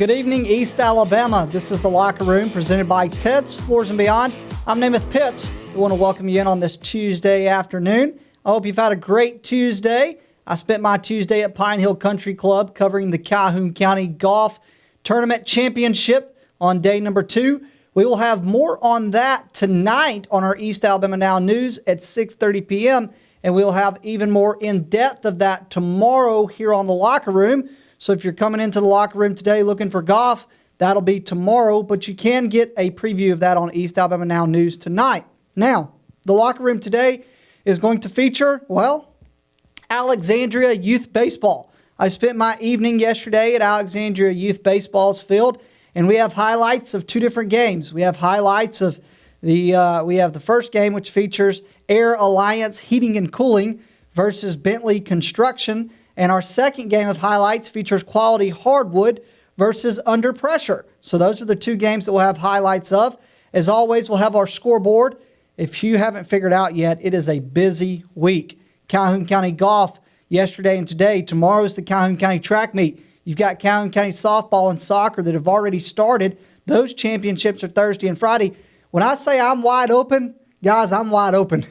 Good evening, East Alabama. This is the Locker Room presented by Ted's Floors and Beyond. I'm Namath Pitts. We want to welcome you in on this Tuesday afternoon. I hope you've had a great Tuesday. I spent my Tuesday at Pine Hill Country Club covering the Calhoun County Golf Tournament Championship on day number 2. We will have more on that tonight on our East Alabama Now News at 6:30 p.m., and we'll have even more in-depth of that tomorrow here on the Locker Room. So if you're coming into the Locker Room today looking for golf, that'll be tomorrow, but you can get a preview of that on East Alabama Now News tonight. Now, the Locker Room today is going to feature, Alexandria Youth Baseball. I spent my evening yesterday at Alexandria Youth Baseball's field, and we have highlights of 2 different games. We have highlights of we have the first game, which features Air Alliance Heating and Cooling versus Bentley Construction. And our second game of highlights features Quality Hardwood versus Under Pressure. So those are the 2 games that we'll have highlights of. As always, we'll have our scoreboard. If you haven't figured out yet, it is a busy week. Calhoun County Golf yesterday and today. Tomorrow is the Calhoun County Track Meet. You've got Calhoun County Softball and Soccer that have already started. Those championships are Thursday and Friday. When I say I'm wide open, guys, I'm wide open.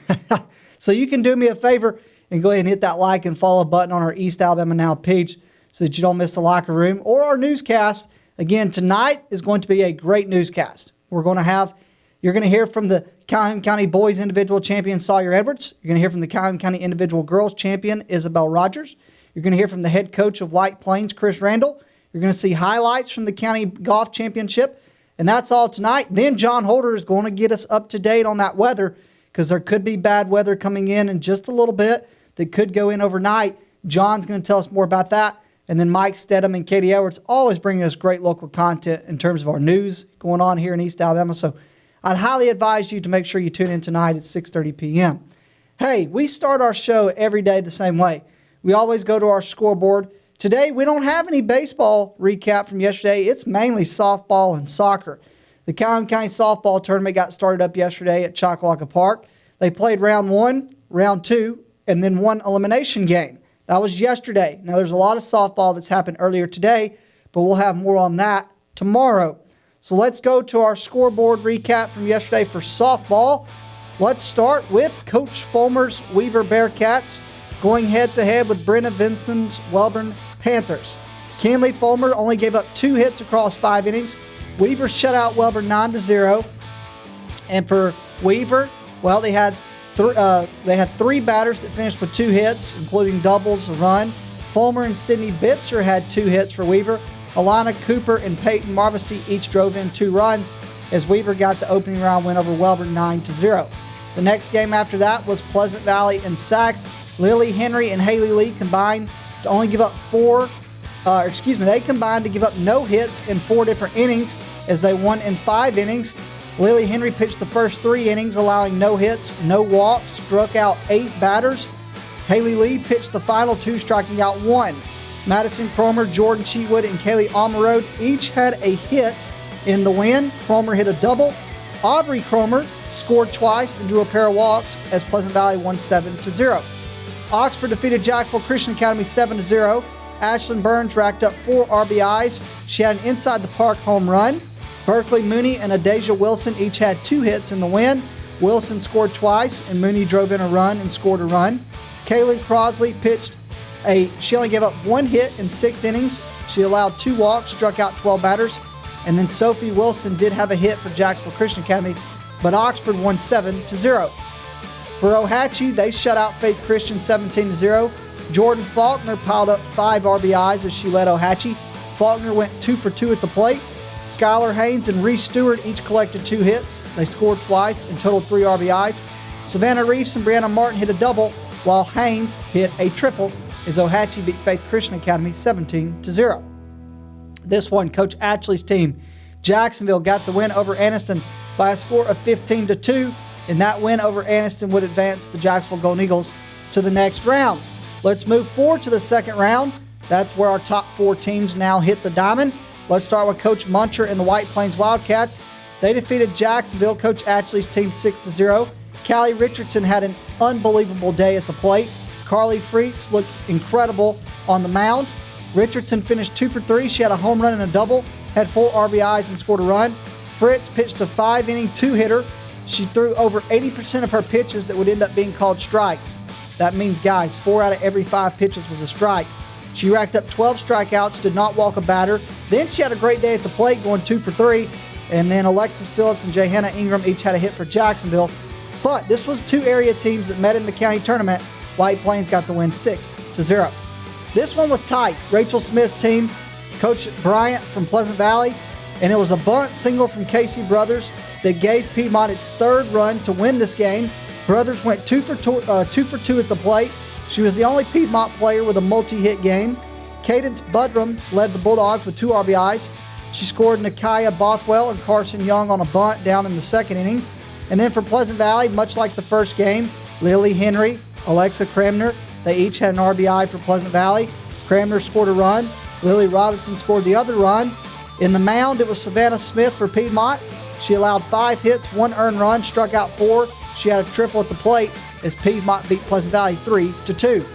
So you can do me a favor and go ahead and hit that like and follow button on our East Alabama Now page so that you don't miss the Locker Room or our newscast. Again, tonight is going to be a great newscast. You're going to hear from the Calhoun County Boys Individual Champion Sawyer Edwards. You're going to hear from the Calhoun County Individual Girls Champion Isabel Rogers. You're going to hear from the head coach of White Plains, Chris Randall. You're going to see highlights from the County Golf Championship. And that's all tonight. Then John Holder is going to get us up to date on that weather because there could be bad weather coming in just a little bit that could go in overnight. John's going to tell us more about that. And then Mike Stedham and Katie Edwards always bringing us great local content in terms of our news going on here in East Alabama. So I'd highly advise you to make sure you tune in tonight at 6:30 p.m. Hey, we start our show every day the same way. We always go to our scoreboard. Today, we don't have any baseball recap from yesterday. It's mainly softball and soccer. The Calhoun County Softball Tournament got started up yesterday at Choccolocca Park. They played round 1, round 2, and then one elimination game. That was yesterday. Now, there's a lot of softball that's happened earlier today, but we'll have more on that tomorrow. So let's go to our scoreboard recap from yesterday for softball. Let's start with Coach Fulmer's Weaver Bearcats going head-to-head with Brenna Vinson's Welborn Panthers. Kenley Fulmer only gave up 2 hits across 5 innings. Weaver shut out Welborn 9-0. And for Weaver, they had 3 batters that finished with 2 hits, including doubles, a run. Fulmer and Sydney Bitzer had 2 hits for Weaver. Alana Cooper and Peyton Marvesty each drove in 2 runs as Weaver got the opening round win over Welborn 9-0. The next game after that was Pleasant Valley and Sachs. Lily Henry and Haley Lee combined to only give up they combined to give up no hits in 4 different innings as they won in 5 innings. Lily Henry pitched the first 3 innings, allowing no hits, no walks, struck out 8 batters. Haley Lee pitched the final 2, striking out 1. Madison Cromer, Jordan Cheatwood, and Kaylee Almerode each had a hit in the win. Cromer hit a double. Aubrey Cromer scored twice and drew a pair of walks as Pleasant Valley won 7-0. Oxford defeated Jacksonville Christian Academy 7-0. Ashlyn Burns racked up 4 RBIs. She had an inside-the-park home run. Berkeley Mooney and Adasia Wilson each had 2 hits in the win. Wilson scored twice, and Mooney drove in a run and scored a run. Kaylin Crosley she only gave up 1 hit in 6 innings. She allowed 2 walks, struck out 12 batters. And then Sophie Wilson did have a hit for Jacksonville Christian Academy, but Oxford won 7-0. For Ohatchee, they shut out Faith Christian 17-0. Jordan Faulkner piled up 5 RBIs as she led Ohatchee. Faulkner went 2 for 2 at the plate. Skylar Haynes and Reese Stewart each collected 2 hits. They scored twice and totaled 3 RBIs. Savannah Reeves and Brianna Martin hit a double, while Haynes hit a triple as Ohatchee beat Faith Christian Academy 17-0. This one, Coach Ashley's team, Jacksonville, got the win over Anniston by a score of 15-2. And that win over Anniston would advance the Jacksonville Golden Eagles to the next round. Let's move forward to the second round. That's where our top 4 teams now hit the diamond. Let's start with Coach Muncher and the White Plains Wildcats. They defeated Jacksonville, Coach Ashley's team, 6-0. Callie Richardson had an unbelievable day at the plate. Carly Freets looked incredible on the mound. Richardson finished 2 for 3. She had a home run and a double, had 4 RBIs and scored a run. Fritz pitched a 5-inning 2-hitter. She threw over 80% of her pitches that would end up being called strikes. That means, guys, 4 out of every 5 pitches was a strike. She racked up 12 strikeouts, did not walk a batter. Then she had a great day at the plate, going 2 for 3. And then Alexis Phillips and Jehanna Ingram each had a hit for Jacksonville. But this was 2 area teams that met in the county tournament. White Plains got the win 6-0. This one was tight. Rachel Smith's team, Coach Bryant from Pleasant Valley, and it was a bunt single from Casey Brothers that gave Piedmont its 3rd run to win this game. Brothers went 2 for 2 at the plate. She was the only Piedmont player with a multi-hit game. Cadence Budrum led the Bulldogs with 2 RBIs. She scored Nakia Bothwell and Carson Young on a bunt down in the 2nd inning. And then for Pleasant Valley, much like the first game, Lily Henry, Alexa Cramner, they each had an RBI for Pleasant Valley. Cramner scored a run. Lily Robinson scored the other run. In the mound, it was Savannah Smith for Piedmont. She allowed 5 hits, 1 earned run, struck out 4. She had a triple at the plate as Piedmont beat Pleasant Valley 3-2.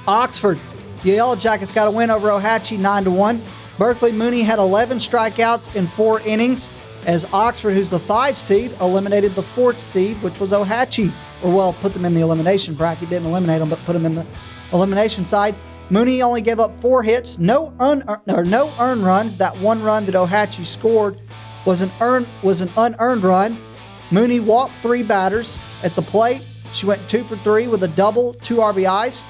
Oxford, the Yellow Jackets got a win over Ohatchee 9-1. Berkeley Mooney had 11 strikeouts in 4 innings as Oxford, who's the 5 seed, eliminated the 4th seed, which was Ohatchee. Or, well, put them in the elimination bracket. Didn't eliminate them, but put them in the elimination side. Mooney only gave up 4 hits, no earned runs. That 1 run that Ohatchee scored was an unearned run. Mooney walked 3 batters at the plate. She went 2 for 3 with a double, 2 RBIs.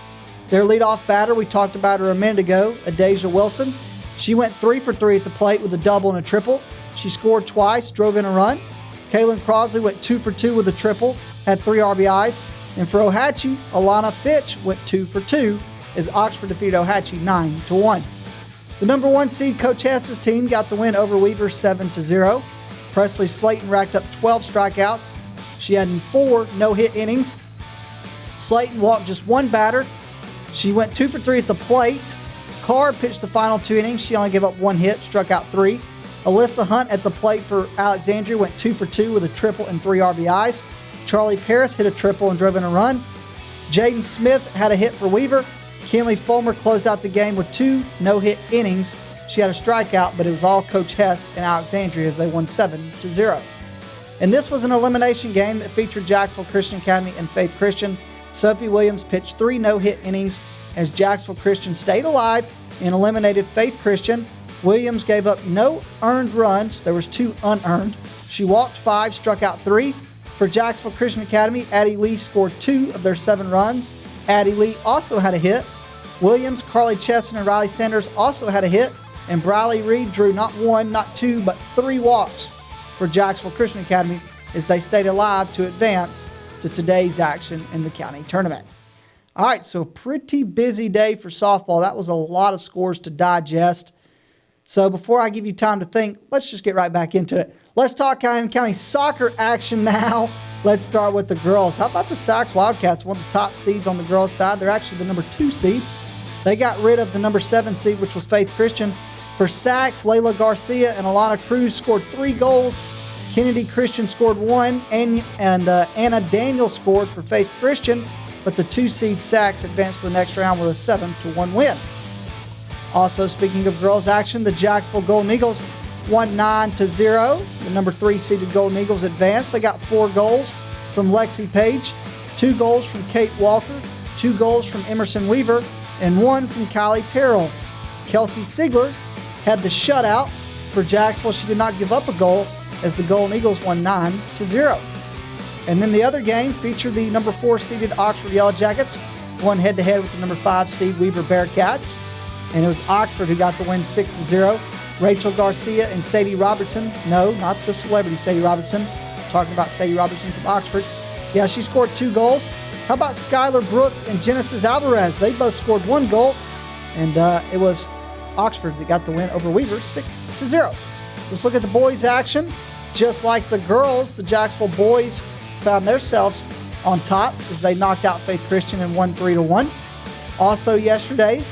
Their leadoff batter, we talked about her a minute ago, Adasia Wilson. She went 3 for 3 at the plate with a double and a triple. She scored twice, drove in a run. Kaylin Crosley went 2 for 2 with a triple, had 3 RBIs. And for Ohatchee, Alana Fitch went 2 for 2 as Oxford defeated Ohatchee 9-1. The number 1 seed, Coach Hess's team, got the win over Weaver 7-0. Presley Slayton racked up 12 strikeouts. She had 4 no-hit innings. Slayton walked just 1 batter. She went 2 for 3 at the plate. Carr pitched the final 2 innings. She only gave up 1 hit, struck out 3. Alyssa Hunt at the plate for Alexandria went 2 for 2 with a triple and 3 RBIs. Charlie Paris hit a triple and drove in a run. Jaden Smith had a hit for Weaver. Kinley Fulmer closed out the game with 2 no-hit innings. She had a strikeout, but it was all Coach Hess and Alexandria as they won 7-0. And this was an elimination game that featured Jacksonville Christian Academy and Faith Christian. Sophie Williams pitched 3 no-hit innings as Jacksonville Christian stayed alive and eliminated Faith Christian. Williams gave up no earned runs. There was 2 unearned. She walked 5, struck out 3. For Jacksonville Christian Academy, Addie Lee scored 2 of their 7 runs. Addie Lee also had a hit. Williams, Carly Chesson, and Riley Sanders also had a hit. And Briley Reed drew not 1, not 2, but 3 walks for Jacksonville Christian Academy as they stayed alive to advance to today's action in the county tournament. All right, so pretty busy day for softball. That was a lot of scores to digest. So before I give you time to think, let's just get right back into it. Let's talk County soccer action now. Let's start with the girls. How about the Sacs Wildcats, one of the top seeds on the girls' side? They're actually the number 2 seed. They got rid of the number 7 seed, which was Faith Christian. For Sacs, Layla Garcia and Alana Cruz scored 3 goals. Kennedy Christian scored 1, and Anna Daniel scored for Faith Christian. But the 2 seed Sacs advanced to the next round with a 7-1 win. Also, speaking of girls action, the Jacksonville Golden Eagles won 9-0. The number 3 seeded Golden Eagles advanced. They got 4 goals from Lexi Page, 2 goals from Kate Walker, 2 goals from Emerson Weaver, and 1 from Kylie Terrell. Kelsey Sigler had the shutout for Jacksonville. She did not give up a goal as the Golden Eagles won 9-0. And then the other game featured the number 4 seeded Oxford Yellow Jackets, won head-to-head with the number 5 seed Weaver Bearcats. And it was Oxford who got the win 6-0. Rachel Garcia and Sadie Robertson. No, not the celebrity Sadie Robertson. I'm talking about Sadie Robertson from Oxford. Yeah, she scored 2 goals. How about Skylar Brooks and Genesis Alvarez? They both scored 1 goal. And it was Oxford that got the win over Weaver 6-0. Let's look at the boys' action. Just like the girls, the Jacksonville boys found themselves on top as they knocked out Faith Christian and won 3-1. Also yesterday,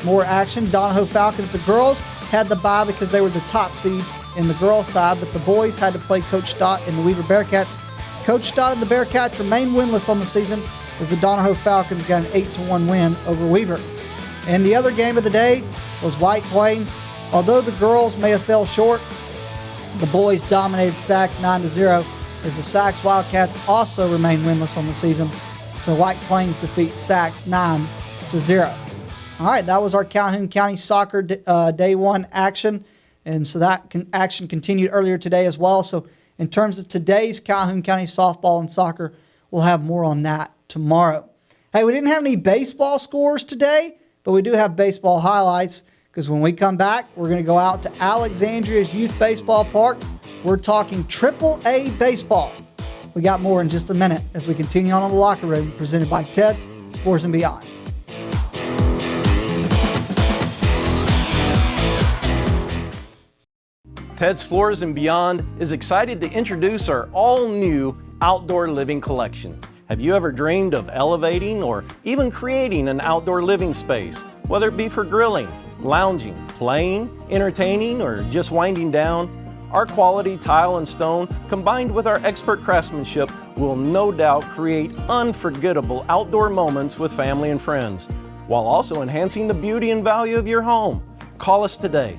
more action. Donahoe Falcons, the girls, had the bye because they were the top seed in the girls' side, but the boys had to play Coach Stott and the Weaver Bearcats. Coach Stott and the Bearcats remain winless on the season as the Donahoe Falcons got an 8-1 win over Weaver. And the other game of the day was White Plains. Although the girls may have fell short, the boys dominated Sacs 9-0 as the Sacs Wildcats also remain winless on the season. So White Plains defeats Sacs 9-0. All right, that was our Calhoun County Soccer Day 1 action. And so that action continued earlier today as well. So in terms of today's Calhoun County softball and soccer, we'll have more on that tomorrow. Hey, we didn't have any baseball scores today, but we do have baseball highlights because when we come back, we're going to go out to Alexandria's Youth Baseball Park. We're talking AAA baseball. We got more in just a minute as we continue on the Locker Room, presented by Ted's Floors and Beyond. Ted's Floors and Beyond is excited to introduce our all-new outdoor living collection. Have you ever dreamed of elevating or even creating an outdoor living space, whether it be for grilling, lounging, playing, entertaining, or just winding down? Our quality tile and stone, combined with our expert craftsmanship, will no doubt create unforgettable outdoor moments with family and friends, while also enhancing the beauty and value of your home. Call us today.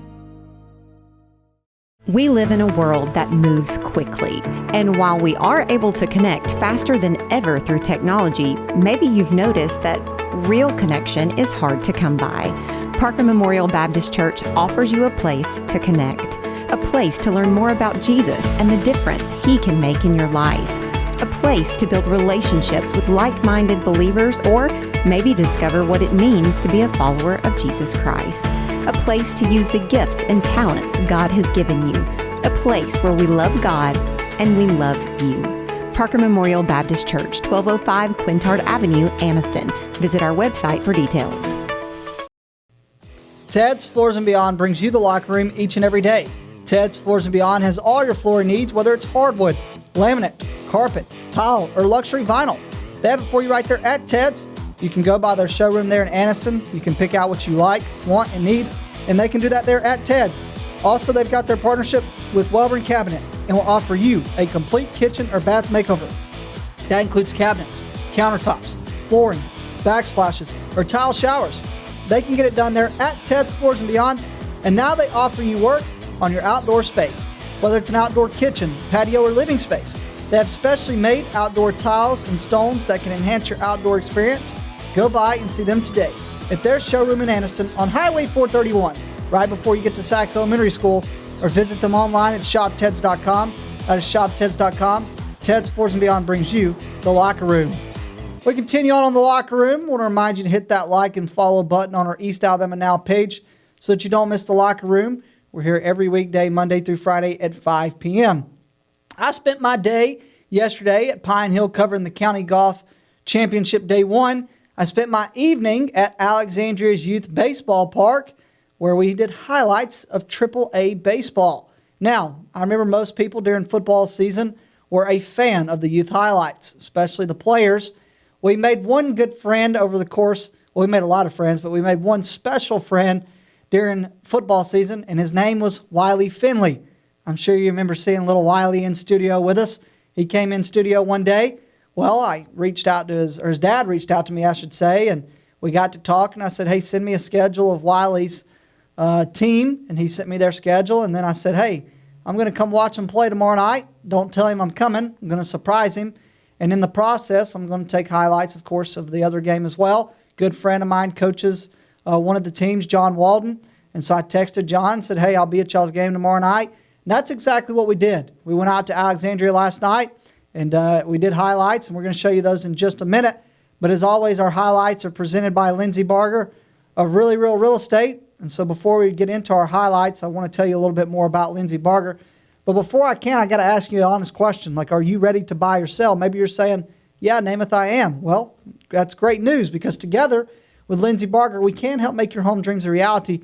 We live in a world that moves quickly, and while we are able to connect faster than ever through technology, maybe you've noticed that real connection is hard to come by. Parker Memorial Baptist Church offers you a place to connect, a place to learn more about Jesus and the difference He can make in your life, a place to build relationships with like-minded believers, or maybe discover what it means to be a follower of Jesus Christ. A place to use the gifts and talents God has given you. A place where we love God and we love you. Parker Memorial Baptist Church, 1205 Quintard Avenue, Anniston. Visit our website for details. Ted's Floors and Beyond brings you the Locker Room each and every day. Ted's Floors and Beyond has all your flooring needs, whether it's hardwood, laminate, carpet, tile, or luxury vinyl. They have it for you right there at Ted's. You can go by their showroom there in Anniston. You can pick out what you like, want, and need, and they can do that there at Ted's. Also, they've got their partnership with Welborn Cabinet and will offer you a complete kitchen or bath makeover. That includes cabinets, countertops, flooring, backsplashes, or tile showers. They can get it done there at Ted's Floors and Beyond, and now they offer you work on your outdoor space, whether it's an outdoor kitchen, patio, or living space. They have specially made outdoor tiles and stones that can enhance your outdoor experience. Go by and see them today at their showroom in Anniston on Highway 431, right before you get to Sachs Elementary School, or visit them online at shopteds.com. That is shopteds.com. Ted's Floors and Beyond brings you the Locker Room. We continue on the Locker Room. I want to remind you to hit that like and follow button on our East Alabama Now page so that you don't miss the Locker Room. We're here every weekday, Monday through Friday at 5 p.m. I spent my day yesterday at Pine Hill covering the County Golf Championship Day 1. I spent my evening at Alexandria's Youth Baseball Park, where we did highlights of AAA baseball. Now, I remember most people during football season were a fan of the youth highlights, especially the players. We made one good friend over the course. Well, we made a lot of friends, but we made one special friend during football season, and his name was Wiley Finley. I'm sure you remember seeing little Wiley in studio with us. He came in studio one day. Well, I reached out to his dad reached out to me, I should say, and we got to talk, and I said, hey, send me a schedule of Wiley's team, and he sent me their schedule, and then I said, hey, I'm going to come watch him play tomorrow night. Don't tell him I'm coming. I'm going to surprise him, and in the process, I'm going to take highlights, of course, of the other game as well. Good friend of mine coaches one of the teams, John Walden, and so I texted John and said, hey, I'll be at y'all's game tomorrow night, and that's exactly what we did. We went out to Alexandria last night, and we did highlights, and we're going to show you those in just a minute. But as always, our highlights are presented by Lindsay Barger of Really Real Real Estate. And so before we get into our highlights, I want to tell you a little bit more about Lindsay Barger. But before I can, I got to ask you an honest question. Like, are you ready to buy or sell? Maybe you're saying, yeah, Namath, I am. Well, that's great news, because together with Lindsay Barger, we can help make your home dreams a reality.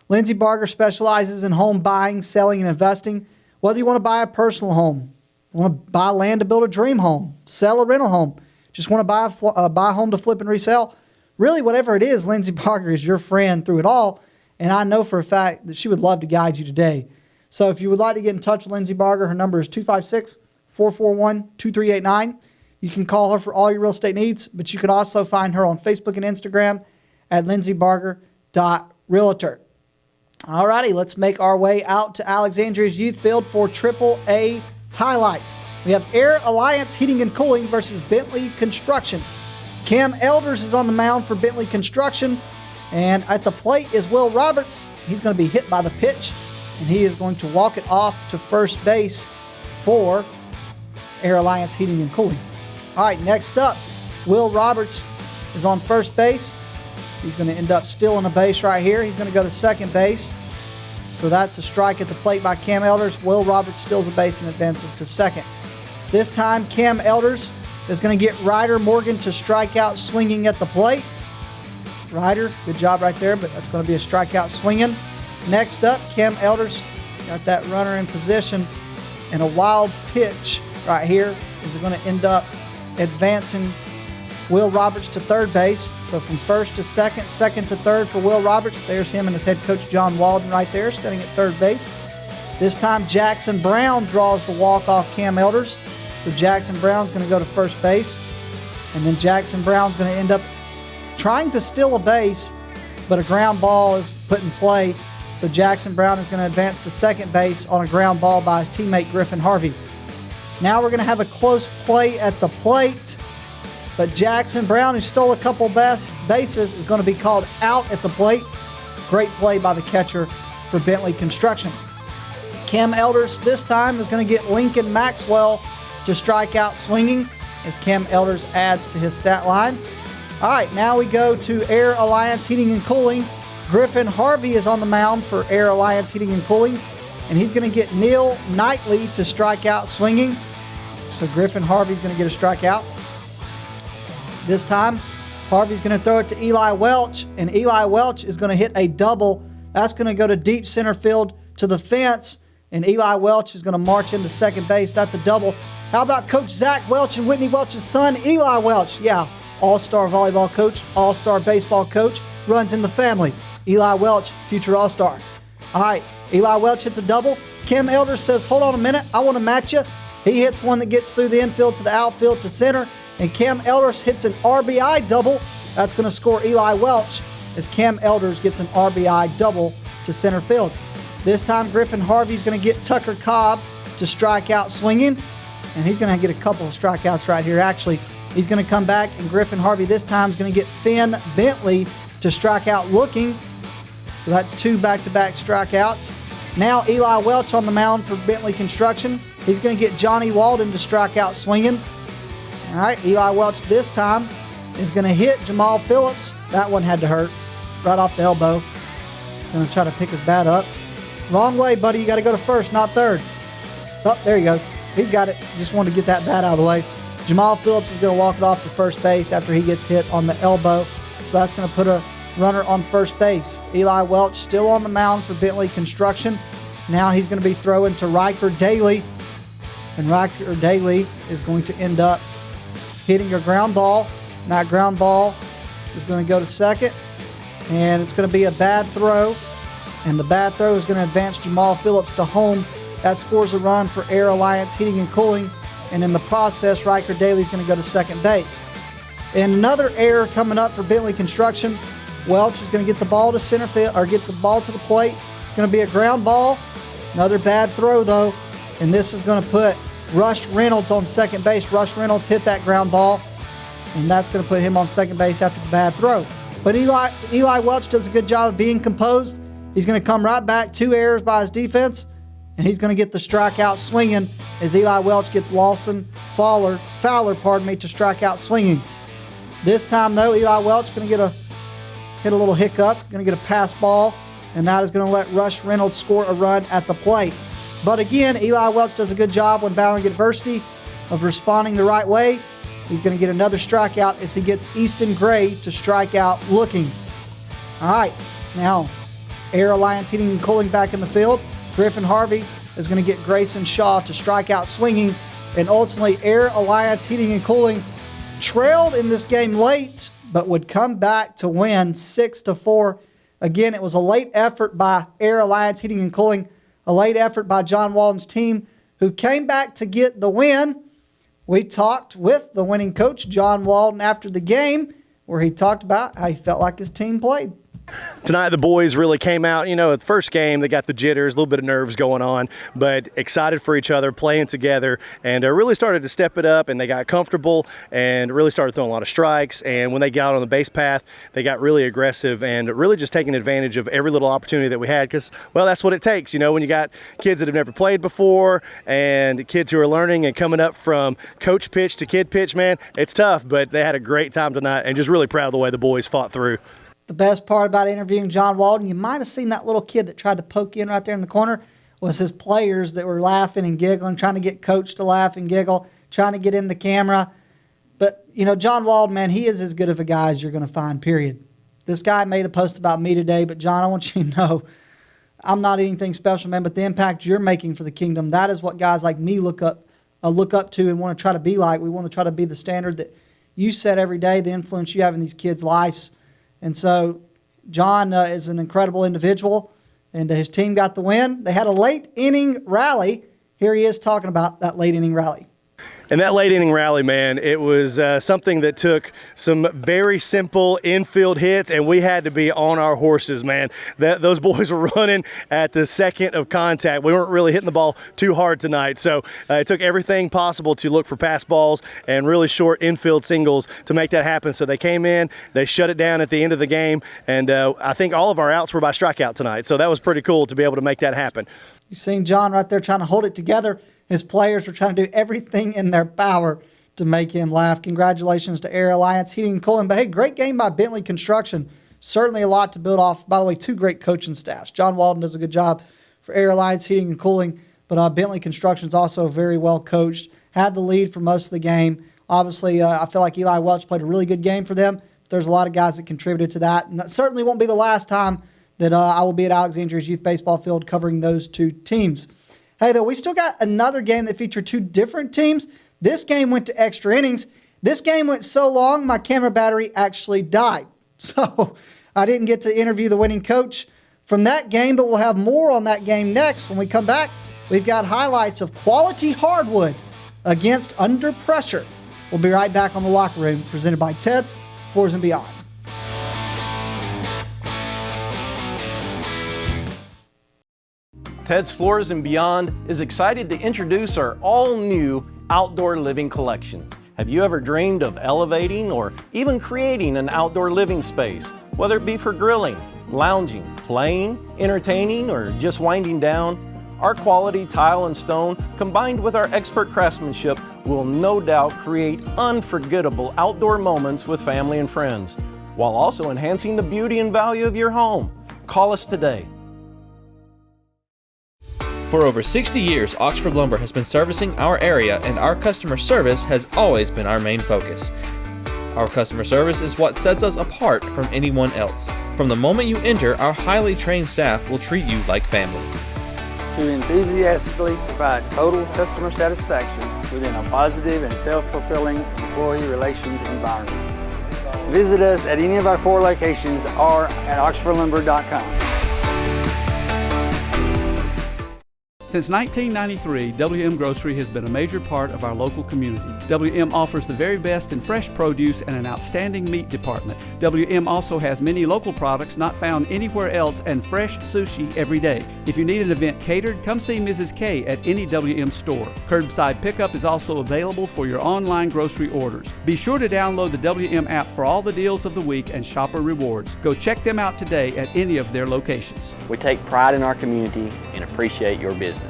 Lindsay Barger specializes in home buying, selling, and investing. Whether you want to buy a personal home, want to buy land to build a dream home, sell a rental home, just want to buy a home to flip and resell, really whatever it is, Lindsay Barger is your friend through it all, and I know for a fact that she would love to guide you today. So if you would like to get in touch with Lindsay Barger, her number is 256-441-2389. You can call her for all your real estate needs, but you can also find her on Facebook and Instagram at lindseybarger.realtor. All righty, let's make our way out to Alexandria's Youth Field for AAA highlights. We have Air Alliance Heating and Cooling versus Bentley Construction. Cam Elders is on the mound for Bentley Construction, and at the plate is Will Roberts. He's going to be hit by the pitch, and he is going to walk it off to first base for Air Alliance Heating and Cooling. All right, next up, Will Roberts is on first base. He's going to end up stealing a base right here. He's going to go to second base. So that's a strike at the plate by Cam Elders. Will Roberts steals a base and advances to second. This time, Cam Elders is going to get Ryder Morgan to strike out swinging at the plate. Ryder, good job right there, but that's going to be a strikeout swinging. Next up, Cam Elders got that runner in position, and a wild pitch right here is going to end up advancing Will Roberts to third base. So from first to second, second to third for Will Roberts. There's him and his head coach John Walden right there standing at third base. This time Jackson Brown draws the walk off Cam Elders. So Jackson Brown's going to go to first base. And then Jackson Brown's going to end up trying to steal a base, but a ground ball is put in play. So Jackson Brown is going to advance to second base on a ground ball by his teammate Griffin Harvey. Now we're going to have a close play at the plate. But Jackson Brown, who stole a couple bases, is going to be called out at the plate. Great play by the catcher for Bentley Construction. Cam Elders this time is going to get Lincoln Maxwell to strike out swinging as Cam Elders adds to his stat line. All right, now we go to Air Alliance Heating and Cooling. Griffin Harvey is on the mound for Air Alliance Heating and Cooling, and he's going to get Neil Knightley to strike out swinging. So Griffin Harvey's going to get a strikeout. This time, Harvey's going to throw it to Eli Welch, and Eli Welch is going to hit a double. That's going to go to deep center field to the fence, and Eli Welch is going to march into second base. That's a double. How about Coach Zach Welch and Whitney Welch's son, Eli Welch? Yeah, all-star volleyball coach, all-star baseball coach, runs in the family. Eli Welch, future all-star. All right, Eli Welch hits a double. Cam Elders says, hold on a minute, I want to match you. He hits one that gets through the infield to the outfield to center, and Cam Elders hits an RBI double. That's going to score Eli Welch as Cam Elders gets an RBI double to center field. This time, Griffin Harvey's going to get Tucker Cobb to strike out swinging, and he's going to get a couple of strikeouts right here. Actually, he's going to come back, and Griffin Harvey this time is going to get Finn Bentley to strike out looking. So that's two back-to-back strikeouts. Now Eli Welch on the mound for Bentley Construction. He's going to get Johnny Walden to strike out swinging. All right, Eli Welch this time is going to hit Jamal Phillips. That one had to hurt right off the elbow. Going to try to pick his bat up. Wrong way, buddy. You got to go to first, not third. Oh, there he goes. He's got it. Just wanted to get that bat out of the way. Jamal Phillips is going to walk it off to first base after he gets hit on the elbow. So that's going to put a runner on first base. Eli Welch still on the mound for Bentley Construction. Now he's going to be throwing to Riker Daly. And Riker Daly is going to end up hitting a ground ball. And that ground ball is going to go to second. And it's going to be a bad throw. And the bad throw is going to advance Jamal Phillips to home. That scores a run for Air Alliance Heating and Cooling. And in the process, Riker Daly is going to go to second base. And another error coming up for Bentley Construction. Welch is going to get the ball to center field, or get the ball to the plate. It's going to be a ground ball. Another bad throw, though. And this is going to put Rush Reynolds on second base. Rush Reynolds hit that ground ball, and that's going to put him on second base after the bad throw. But Eli Welch does a good job of being composed. He's going to come right back, 2 errors by his defense, and he's going to get the strikeout swinging as Eli Welch gets Fowler, to strike out swinging. This time, though, Eli Welch is going to hit a little hiccup, going to get a pass ball, and that is going to let Rush Reynolds score a run at the plate. But again, Eli Welch does a good job when battling adversity of responding the right way. He's going to get another strikeout as he gets Easton Gray to strike out looking. All right, now Air Alliance Heating and Cooling back in the field. Griffin Harvey is going to get Grayson Shaw to strike out swinging. And ultimately, Air Alliance Heating and Cooling trailed in this game late, but would come back to win 6-4. Again, it was a late effort by Air Alliance Heating and Cooling, a late effort by John Walden's team, who came back to get the win. We talked with the winning coach, John Walden, after the game, where he talked about how he felt like his team played. Tonight, the boys really came out. You know, at the first game, they got the jitters, a little bit of nerves going on, but excited for each other, playing together, and really started to step it up, and they got comfortable and really started throwing a lot of strikes. And when they got on the base path, they got really aggressive and really just taking advantage of every little opportunity that we had because, well, that's what it takes. You know, when you got kids that have never played before and kids who are learning and coming up from coach pitch to kid pitch, man, it's tough, but they had a great time tonight and just really proud of the way the boys fought through. The best part about interviewing John Walden, you might have seen that little kid that tried to poke you in right there in the corner, was his players that were laughing and giggling, trying to get coach to laugh and giggle, trying to get in the camera. But, you know, John Walden, man, he is as good of a guy as you're going to find, period. This guy made a post about me today, but John, I want you to know I'm not anything special, man, but the impact you're making for the kingdom, that is what guys like me look up to and want to try to be like. We want to try to be the standard that you set every day, the influence you have in these kids' lives. And so John is an incredible individual, and his team got the win. They had a late inning rally. Here he is talking about that late inning rally. And that late inning rally, man, it was something that took some very simple infield hits, and we had to be on our horses, man. Those boys were running at the second of contact. We weren't really hitting the ball too hard tonight, so it took everything possible to look for pass balls and really short infield singles to make that happen. So they came in, they shut it down at the end of the game, and I think all of our outs were by strikeout tonight. So that was pretty cool to be able to make that happen. You've seen John right there trying to hold it together. His players were trying to do everything in their power to make him laugh. Congratulations to Air Alliance Heating and Cooling. But hey, great game by Bentley Construction. Certainly a lot to build off. By the way, two great coaching staffs. John Walden does a good job for Air Alliance Heating and Cooling, but Bentley Construction is also very well coached. Had the lead for most of the game. Obviously, I feel like Eli Welch played a really good game for them. But there's a lot of guys that contributed to that. And that certainly won't be the last time that I will be at Alexandria's Youth Baseball Field covering those two teams. Hey, though, we still got another game that featured two different teams. This game went to extra innings. This game went so long, my camera battery actually died. So I didn't get to interview the winning coach from that game, but we'll have more on that game next. When we come back, we've got highlights of quality hardwood against under pressure. We'll be right back on the Locker Room, presented by Ted's Floors and Beyond. Ted's Floors and Beyond is excited to introduce our all-new outdoor living collection. Have you ever dreamed of elevating or even creating an outdoor living space, whether it be for grilling, lounging, playing, entertaining, or just winding down? Our quality tile and stone, combined with our expert craftsmanship, will no doubt create unforgettable outdoor moments with family and friends, while also enhancing the beauty and value of your home. Call us today. For over 60 years, Oxford Lumber has been servicing our area, and our customer service has always been our main focus. Our customer service is what sets us apart from anyone else. From the moment you enter, our highly trained staff will treat you like family. To enthusiastically provide total customer satisfaction within a positive and self-fulfilling employee relations environment. Visit us at any of our 4 locations or at oxfordlumber.com. Since 1993, WM Grocery has been a major part of our local community. WM offers the very best in fresh produce and an outstanding meat department. WM also has many local products not found anywhere else and fresh sushi every day. If you need an event catered, come see Mrs. K at any WM store. Curbside pickup is also available for your online grocery orders. Be sure to download the WM app for all the deals of the week and shopper rewards. Go check them out today at any of their locations. We take pride in our community and appreciate your business.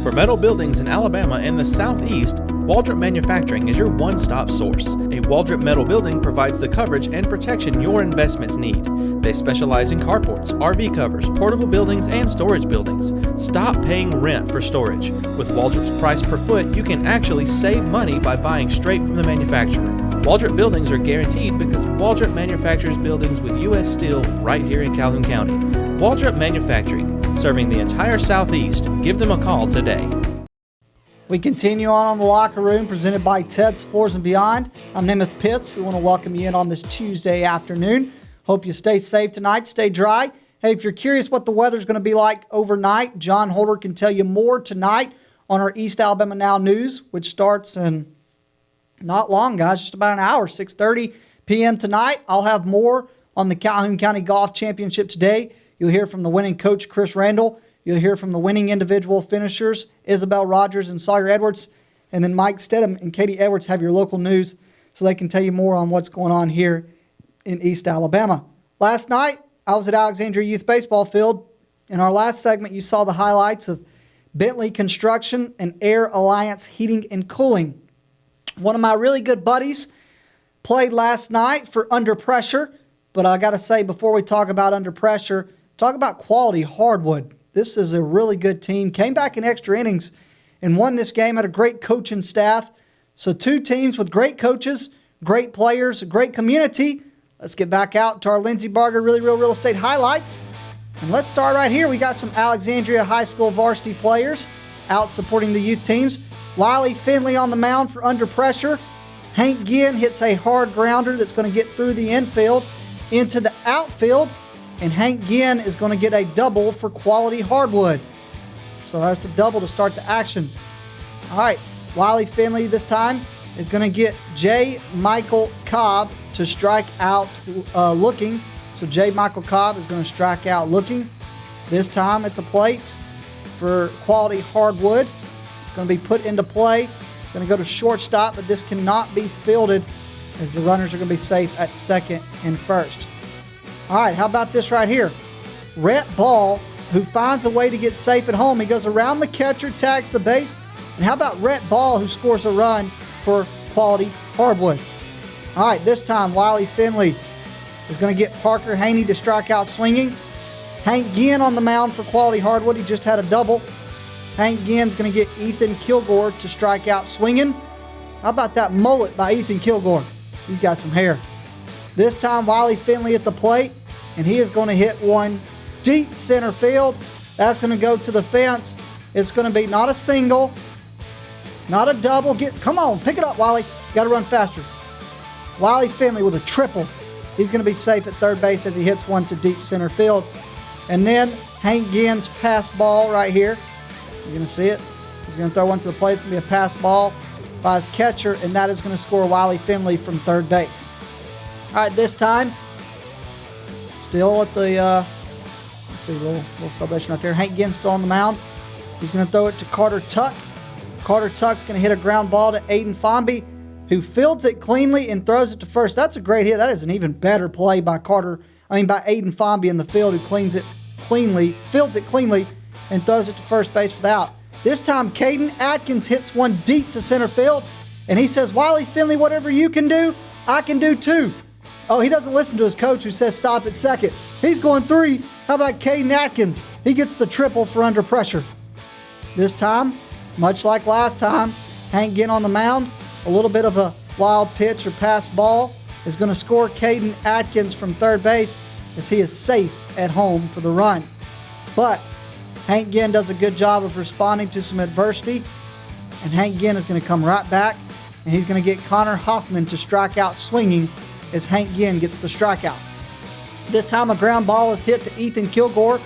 For metal buildings in Alabama and the Southeast, Waldrop Manufacturing is your one-stop source. A Waldrop metal building provides the coverage and protection your investments need. They specialize in carports, RV covers, portable buildings, and storage buildings. Stop paying rent for storage. With Waldrop's price per foot, you can actually save money by buying straight from the manufacturer. Waldrop buildings are guaranteed because Waldrop manufactures buildings with U.S. steel right here in Calhoun County. Waldrop Manufacturing, serving the entire Southeast. Give them a call today. We continue on the Locker Room, presented by Ted's Floors and Beyond. I'm Namath Pitts. We want to welcome you in on this Tuesday afternoon. Hope you stay safe tonight, stay dry. Hey, if you're curious what the weather's going to be like overnight, John Holder can tell you more tonight on our East Alabama Now News, which starts in not long, guys, just about an hour, 6:30. p.m. tonight. I'll have more on the Calhoun County Golf Championship today. You'll hear from the winning coach, Chris Randall. You'll hear from the winning individual finishers, Isabel Rogers and Sawyer Edwards. And then Mike Stedham and Katie Edwards have your local news so they can tell you more on what's going on here in East Alabama. Last night, I was at Alexandria Youth Baseball Field. In our last segment, you saw the highlights of Bentley Construction and Air Alliance Heating and Cooling. One of my really good buddies played last night for Under Pressure, but I got to say, before we talk about Under Pressure, talk about quality hardwood. This is a really good team. Came back in extra innings and won this game. Had a great coaching staff. So two teams with great coaches, great players, a great community. Let's get back out to our Lindsey Barger Really Real Real Estate highlights. And let's start right here. We got some Alexandria High School varsity players out supporting the youth teams. Wiley Finley on the mound for Under Pressure. Hank Ginn hits a hard grounder that's going to get through the infield into the outfield. And Hank Ginn is going to get a double for Quality Hardwood. So that's a double to start the action. All right, Wiley Finley this time is going to get J. Michael Cobb to strike out looking. So J. Michael Cobb is going to strike out looking. This time at the plate for Quality Hardwood. It's going to be put into play. Going to go to shortstop, but this cannot be fielded as the runners are going to be safe at second and first. All right, how about this right here? Rhett Ball, who finds a way to get safe at home. He goes around the catcher, tags the base. And how about Rhett Ball, who scores a run for Quality Hardwood? All right, this time Wiley Finley is going to get Parker Haney to strike out swinging. Hank Ginn on the mound for Quality Hardwood. He just had a double. Hank Ginn's going to get Ethan Kilgore to strike out swinging. How about that mullet by Ethan Kilgore? He's got some hair. This time Wiley Finley at the plate, and he is going to hit one deep center field. That's going to go to the fence. It's going to be not a single, not a double. Come on, pick it up, Wiley. Got to run faster. Wiley Finley with a triple. He's going to be safe at third base as he hits one to deep center field. And then Hank Ginn's pass ball right here. You're going to see it. He's going to throw one to the plate. It's going to be a pass ball by his catcher, and that is going to score Wiley Finley from third base. All right, this time, still at the, let's see, little celebration right there. Hank Ginn still on the mound. He's going to throw it to Carter Tuck. Carter Tuck's going to hit a ground ball to Aiden Fomby, who fields it cleanly and throws it to first. That's a great hit. That is an even better play by by Aiden Fomby in the field, who fields it cleanly, and throws it to first base for the out. This time, Caden Atkins hits one deep to center field, and he says, Wiley Finley, whatever you can do, I can do too. Oh, he doesn't listen to his coach who says stop at second. He's going three. How about Caden Atkins? He gets the triple for Under Pressure. This time, much like last time, Hank Ginn on the mound. A little bit of a wild pitch or pass ball is going to score Caden Atkins from third base as he is safe at home for the run. But Hank Ginn does a good job of responding to some adversity, and Hank Ginn is going to come right back, and he's going to get Connor Hoffman to strike out swinging as Hank Ginn gets the strikeout. This time a ground ball is hit to Ethan Kilgore.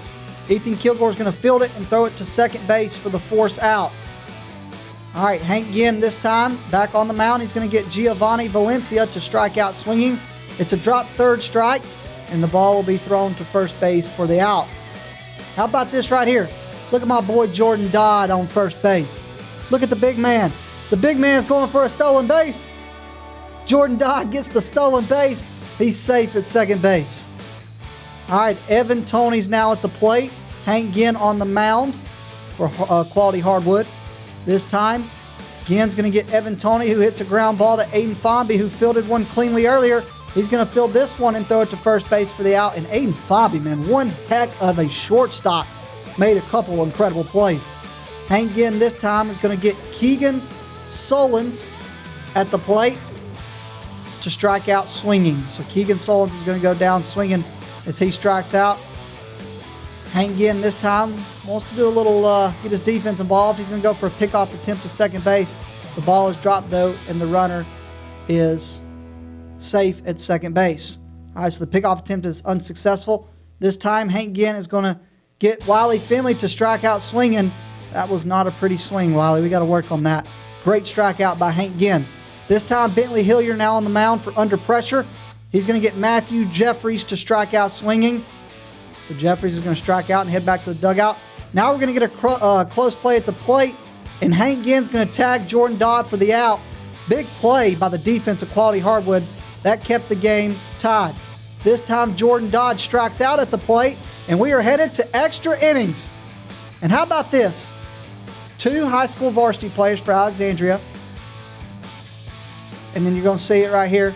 Ethan Kilgore is going to field it and throw it to second base for the force out. All right, Hank Ginn this time back on the mound. He's going to get Giovanni Valencia to strike out swinging. It's a drop third strike, and the ball will be thrown to first base for the out. How about this right here? Look at my boy Jordan Dodd on first base. Look at the big man. The big man's going for a stolen base. Jordan Dodd gets the stolen base. He's safe at second base. All right, Evan Toney's now at the plate. Hank Ginn on the mound for Quality Hardwood. This time, Ginn's going to get Evan Toney, who hits a ground ball to Aiden Fomby, who fielded one cleanly earlier. He's going to field this one and throw it to first base for the out. And Aiden Fomby, man, one heck of a shortstop. Made a couple incredible plays. Hank Ginn this time is going to get Keegan Solons at the plate to strike out swinging. So Keegan Solons is going to go down swinging as he strikes out. Hank Ginn this time wants to do a little, get his defense involved. He's going to go for a pickoff attempt to second base. The ball is dropped though, and the runner is safe at second base. All right, so the pickoff attempt is unsuccessful. This time, Hank Ginn is going to get Wiley Finley to strike out swinging. That was not a pretty swing, Wiley. We got to work on that. Great strikeout by Hank Ginn. This time, Bentley Hillier now on the mound for Under Pressure. He's going to get Matthew Jeffries to strike out swinging. So Jeffries is going to strike out and head back to the dugout. Now we're going to get a close play at the plate, and Hank Ginn's going to tag Jordan Dodd for the out. Big play by the defense of Quality Hardwood. That kept the game tied. This time Jordan Dodd strikes out at the plate, and we are headed to extra innings. And how about this? 2 high school varsity players for Alexandria. And then you're going to see it right here.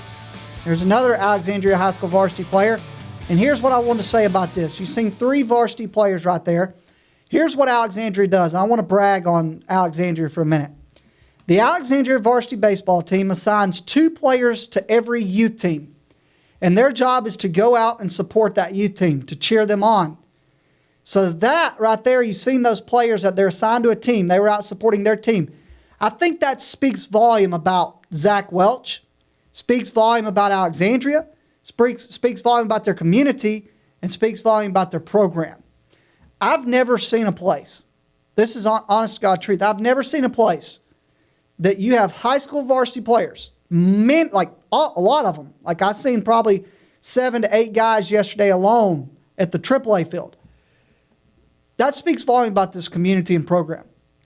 There's another Alexandria high school varsity player. And here's what I want to say about this. You've seen 3 varsity players right there. Here's what Alexandria does. I want to brag on Alexandria for a minute. The Alexandria varsity baseball team assigns 2 players to every youth team. And their job is to go out and support that youth team, to cheer them on. So that right there, you've seen those players that they're assigned to a team. They were out supporting their team. I think that speaks volume about Zach Welch, speaks volume about Alexandria, speaks volume about their community, and speaks volume about their program. I've never seen a place, this is honest to God truth, I've never seen a place that you have high school varsity players, like a lot of them. Like I've seen probably 7 to 8 guys yesterday alone at the AAA field. That speaks volume about this community and program.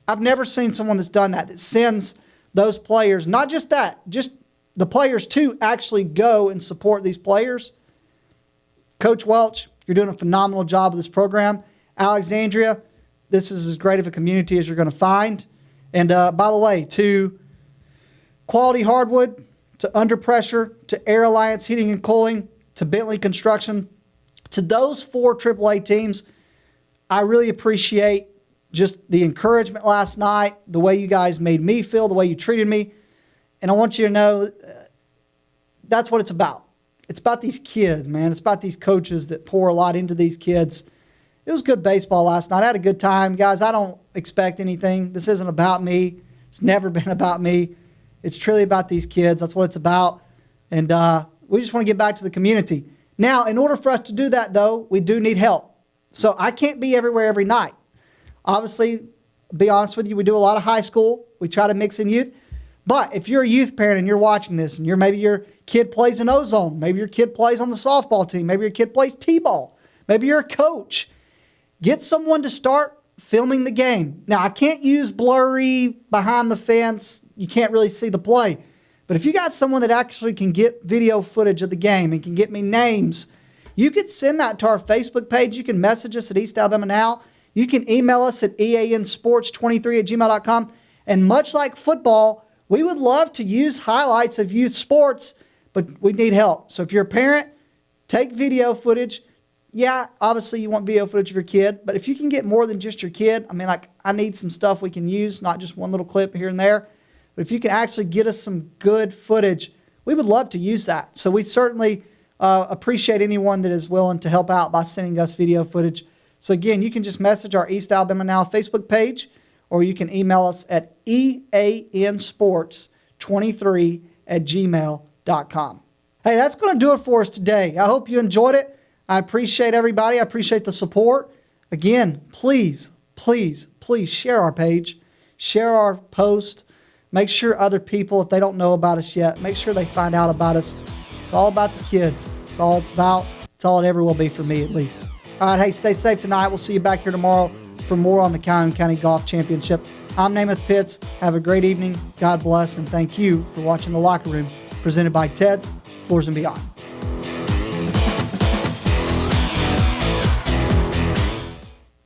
I've never seen someone that's done that sends those players, not just that, just the players too, actually go and support these players. Coach Welch, you're doing a phenomenal job with this program. Alexandria, this is as great of a community as you're going to find. And by the way, to Quality Hardwood, to Under Pressure, to Air Alliance Heating and Cooling, to Bentley Construction, to those 4 AAA teams, I really appreciate just the encouragement last night, the way you guys made me feel, the way you treated me. And I want you to know that's what it's about. It's about these kids, man. It's about these coaches that pour a lot into these kids. It was good baseball last night. I had a good time. Guys, I don't expect anything. This isn't about me. It's never been about me. It's truly about these kids. That's what it's about. And we just want to get back to the community. Now, in order for us to do that, though, we do need help. So I can't be everywhere every night. Obviously, be honest with you, we do a lot of high school. We try to mix in youth. But if you're a youth parent and you're watching this and maybe your kid plays in Ozone, maybe your kid plays on the softball team, maybe your kid plays t-ball, maybe you're a coach, get someone to start filming the game. Now, I can't use blurry behind the fence. You can't really see the play. But if you got someone that actually can get video footage of the game and can get me names, you could send that to our Facebook page. You can message us at East Alabama Now. You can email us at eansports23@gmail.com. And much like football, we would love to use highlights of youth sports, but we need help. So if you're a parent, take video footage. Yeah, obviously you want video footage of your kid, but if you can get more than just your kid, I need some stuff we can use, not just one little clip here and there. But if you can actually get us some good footage, we would love to use that. So we certainly appreciate anyone that is willing to help out by sending us video footage. So again, you can just message our East Alabama Now Facebook page, or you can email us at eansports23@gmail.com. Hey, that's going to do it for us today. I hope you enjoyed it. I appreciate everybody. I appreciate the support. Again, please, please, please share our page, share our post. Make sure other people, if they don't know about us yet, make sure they find out about us. It's all about the kids. It's all it's about. It's all it ever will be for me, at least. All right, hey, stay safe tonight. We'll see you back here tomorrow for more on the Calhoun County Golf Championship. I'm Namath Pitts. Have a great evening. God bless, and thank you for watching The Locker Room, presented by Ted's Floors and Beyond.